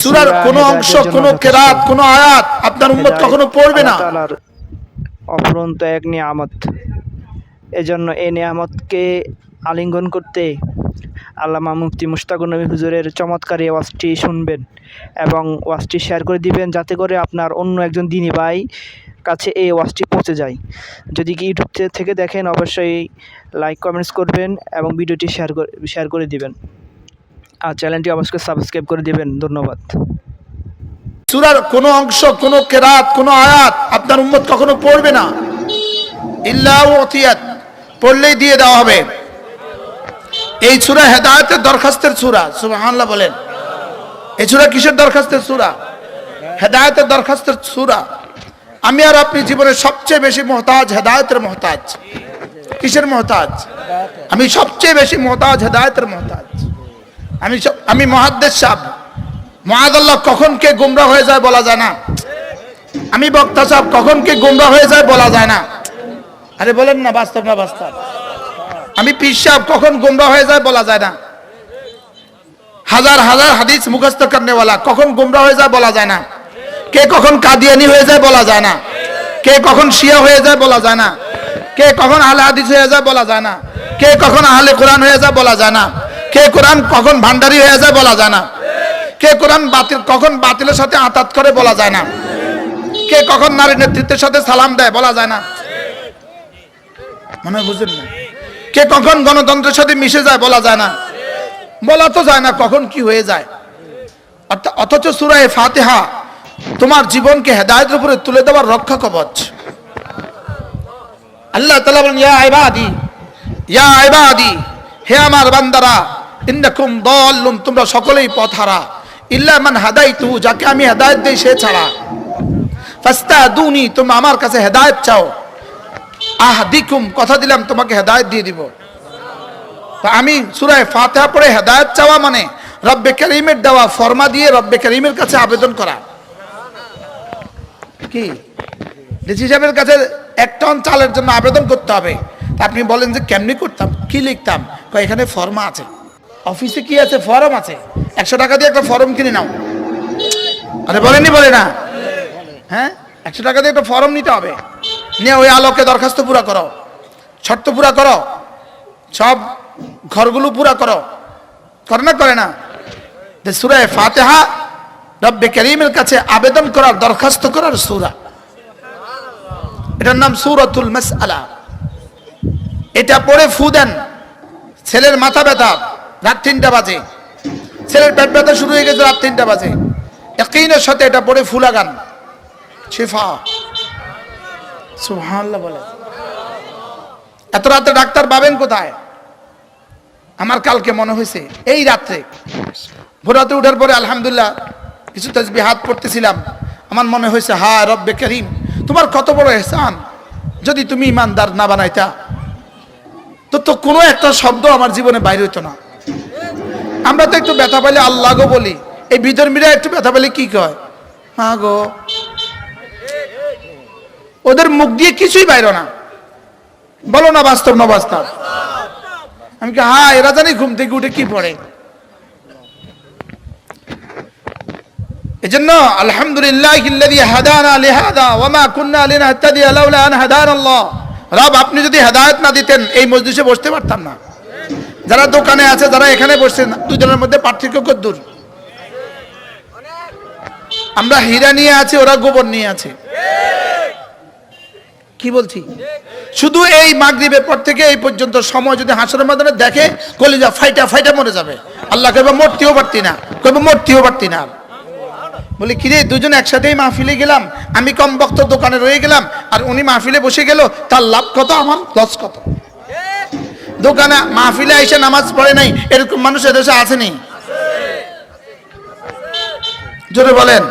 সূরার কোন অংশ, কোন কিরাত, কোন আয়াত আপনার উম্মত কখনো পড়বে না। তাআলার অফুরন্ত এক নিয়ামত। এজন্য এই নিয়ামতকে আলিঙ্গন করতে আল্লামা মুফতি মুশতাকুর নবী হুজুরের চমৎকার এই ওয়াজটি শুনবেন এবং ওয়াজটি শেয়ার করে দিবেন, যাতে করে আপনার অন্য একজন দ্বীনী ভাই কাছে এই ওয়াজটি পৌঁছে যায়। যদি কি ইউটিউব থেকে দেখেন, অবশ্যই লাইক কমেন্টস করবেন এবং ভিডিওটি শেয়ার করে দিবেন, আর চ্যানেলটি অবশ্যই সাবস্ক্রাইব করে দিবেন। ধন্যবাদ। সূরার কোন অংশ, কোন কিরাত, কোন আয়াত আপনার উম্মত কখনো পড়বে না। ইল্লা উতিয়াত, পড়লেই দিয়ে দেওয়া হবে। এই সূরা হেদায়েতের দরখাস্তের সূরা। সুবহানাল্লাহ বলেন। এই সূরা কিসের দরখাস্তের সূরা? হেদায়েতের দরখাস্তের সূরা। আমি আর আপনি জীবনে সবচেয়ে বেশি মুহতাজ হেদায়েতের মুহতাজ। কিসের মুহতাজ? আমি সবচেয়ে বেশি মুহতাজ হেদায়েতের মুহতাজ। আমি মুহাদ্দিস সাহেব, মুআযাল্লাহ কখন কে গোমরা হয়ে যায় বলা যায় না। আমি বক্তা সাহেব, কখন কে গোমরা হয়ে যায় বলা যায় না। আরে বলেন না, বাস্তব না বাস্তব? আমি পীর সাহেব, কখন গোমরা হয়ে যায় বলা যায় না। হাজার হাজার হাদিস মুখস্থ করনেওয়ালা, কখন গোমরা হয়ে যায় বলা যায় না। কে কখন কাদিয়ানি হয়ে যায় বলা যায় না। কে কখন শিয়া হয়ে যায় বলা যায় না। কে কখন আহলে হাদিস হয়ে যায় বলা যায় না। কে কখন আহলে কোরআন হয়ে যায় বলা যায় না। কে কোরআন কখন ভান্ডারি হয়ে যায় বলা যায় না। কে কোরআন কখন বাতিলের সাথে আতাত করে বলা যায় না। কে কখন নারী নেতৃত্বের সাথে সালাম দেয় বলা যায় না। মনে বুঝেন না? কে কখন গণতন্ত্রের সাথে মিশে যায় বলা যায় না। বলা তো যায় না কখন কি হয়ে যায়। অথচ সূরা ফাতিহা তোমার জীবনকে হেদায়েতের উপরে তুলে দেওয়ার রক্ষা কবচ। আল্লাহ তাআলা বলেন, ইয়া ইবাদি, হে আমার বান্দারা, ইন্নাকুম দাল্লুন, তোমরা সকলেই পথহারা। ইল্লা মান হাদাইতু, যাকে আমি হেদায়েত দেই সে ছাড়া। ফাস্তাদুনি, তোমরা আমার কাছে হেদায়েত চাও। আহদিকুম, কথা দিলাম তোমাকে হেদায়েত দিয়ে দিব। তো আমি সূরা ফাতিহা পড়ে হেদায়েত চাওয়া মানে রব্বে কারীমের দেওয়া ফরমা দিয়ে রব্বে কারীমের কাছে আবেদন করা। কি ডিসি সাহেবের কাছে 1 টন চালের জন্য আবেদন করতে হবে। তা আপনি বলেন যে কেমনি করতাম, কি লিখতাম? এখানে ফর্মা আছে, অফিসে কি আছে, ফর্ম আছে, 100 টাকা দিয়ে একটা ফর্ম কিনে নাও। আরে বলেনি, বলে না? হ্যাঁ, 100 টাকা দিয়ে একটা ফর্ম নিতে হবে, নিয়ে ওই আলোকে দরখাস্ত পুরা করো, শর্ত পুরা করো, সব ঘরগুলো পুরা করো। করে না? করে না? সূরা ফাতিহা রব্বে কারীমের কাছে আবেদন করার, দরখাস্ত করার সূরা। এটার নাম সূরাতুল মাসআলা। এটা পড়ে ফু দেন, ছেলের মাথা ব্যথা রাত 3টা বাজে, ছেলের পেট ব্যথা শুরু হয়ে গেছে রাত 3টা বাজে, ইয়াকিনের সাথে এটা পড়ে ফু লাগান, শিফা। সুবহানাল্লাহ বলে। এত রাতে ডাক্তার পাবেন কোথায়? আমার কালকে মনে হয়েছে, এই রাত্রে ভোরাতে উঠার পরে আলহামদুলিল্লাহ কিছু তাসবিহাত পড়তেছিলাম, আমার মনে হয়েছে, হ্যাঁ রব্বে কারীম, তোমার কত বড় ইহসান। যদি তুমি ইমানদার না বানাইতা তো কোনো একটা শব্দ আমার জীবনে বাইরে হইতো না। আমরা তো একটু ব্যথা পাইলে আল্লাহ গো বলি, এই বিধর্মীরা একটু ব্যথা পাইলে কি কয়? মা গো। ওদের মুখ দিয়ে কিছুই বাইরে না। বলো না বাস্তব না বাস্তব? আমি কি, হ্যাঁ এরা জানি ঘুম থেকে উঠে কি পড়ে। এজন্য আলহামদুলিল্লাহিল্লাযী হাদানা লিহাযা ওয়া মা কুননা লিনাহতাদিয়া লাউলা আন হাদানাল্লাহ। রব, আপনি যদি হেদায়েত না দিতেন এই মজলিসে বসতে পারতাম না। যারা দোকানে আছে, যারা এখানে বসছেন, দুজনের মধ্যে পার্থক্য কত দূর। আমরা হীরা নিয়ে আছি, ওরা গোবর নিয়ে আছে। কি বলছি? শুধু এই মাগরিবের পর থেকে এই পর্যন্ত সময় যদি হাসরের ময়দানে দেখে, কলিজা ফাইটা ফাইটা মরে যাবে। আল্লাহ কইবে মরতেও পারতি না, কইবে মরতেও পারতি না। বলি, কিরে দুজন একসাথেই মাহফিলে গেলাম, আমি কম বক্ত দোকানে রয়ে গেলাম, আর উনি মাহফিলে বসে গেল, তার লাভ কত, আমার লস কত? দোকানে মাহফিলে এসে নামাজ পড়ে নাই, এরকম মানুষ এদেশে আসেনি? জোরে বলেন।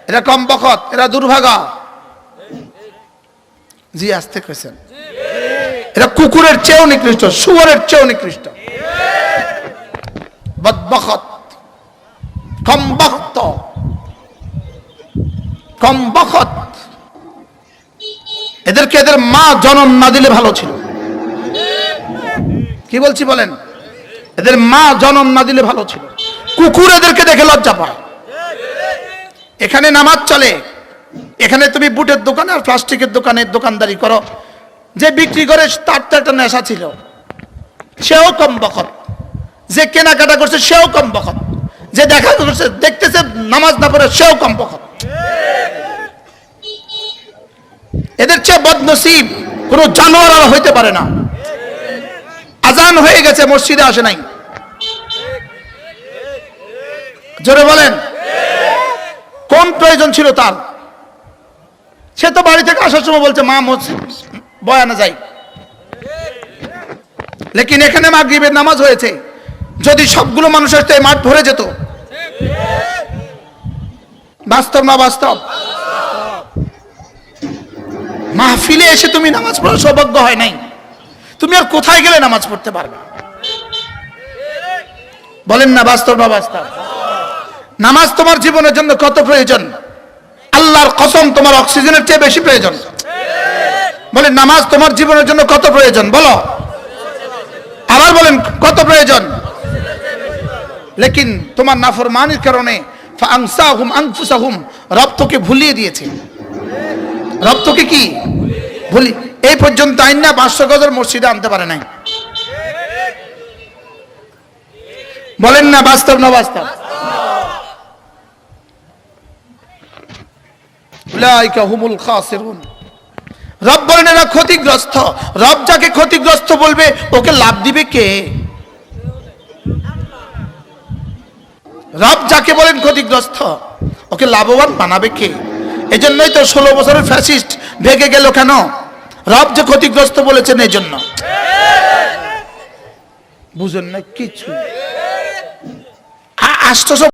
এরা কম বখত, এরা দুর্ভাগা। জি আসতে কইছেন। এরা কুকুরের চেয়েও নিকৃষ্ট, শুয়োরের চেয়েও নিকৃষ্ট, বদবখত, কম বখত, কম বখত। এদেরকে এদের মা জন্ম না দিলে ভালো ছিল। কি বলছি বলেন? এদের মা জন্ম না দিলে ভালো ছিল। কুকুর এদেরকে দেখে লজ্জা পায়। এখানে নামাজ চলে, এখানে তুমি বুটের দোকানে আর প্লাস্টিকের দোকানে দোকানদারি করো, যে বিক্রি করে তার তো একটা নেশা ছিল, সেও কম বখত, যে কেনাকাটা করছে সেও কম বখত, যে দেখা করছে দেখতেছে নামাজ না পড়ে সেও কম বখত। এদের চেয়ে বদনসিব কোনো জানোয়ার আর হইতে পারে না। আজান হয়ে গেছে, মসজিদে আসে নাই। জোরে বলেন, কোন প্রয়োজন ছিল তার? সে তো বাড়ি থেকে আসার সময় বলছে মা বয়ানে যাই, লেকিন এখানে মাগরিবের নামাজ হয়েছে, যদি সবগুলো মানুষ আসতে মাঠ ভরে যেত। বাস্তব না বাস্তব? মাহফিলে এসে তুমি নামাজ পড়ার সৌভাগ্য হয় নাই, তুমি আর কোথায় গেলে নামাজ পড়তে পারবে? বলেন না বাস্তব না বাস্তব? নামাজ তোমার জীবনের জন্য কত প্রয়োজন? আল্লাহর কসম, তোমার অক্সিজেনের চেয়ে বেশি প্রয়োজন। বলেন নামাজ তোমার জীবনের জন্য কত প্রয়োজন? বলো, আবার বলেন কত প্রয়োজন? লেকিন তোমার নাফরমানির কারণে ফাআনসাহুম আনফুসাহুম, রব তোকে ভুলিয়ে দিয়েছে। রব তোকে কি ভুলি, এই পর্যন্ত আইন না 500 গজের মসজিদে আনতে পারে নাই। বলেন না বাস্তব না বাস্তব? উলাইকা হুমুল খাসিরুন, রব বলেন এরা ক্ষতিগ্রস্ত। রব যাকে ক্ষতিগ্রস্ত বলবে ওকে লাভ দিবে কে? রব যাকে বলেন ক্ষতিগ্রস্ত ওকে লাভবান বানাবে কে? এজন্যই তো 16 বছরের ফ্যাসিস্ট ভেগে গেল কেন? রব যে ক্ষতিগ্রস্ত বলেছেন এই জন্য। বুঝেন না কিছু? 800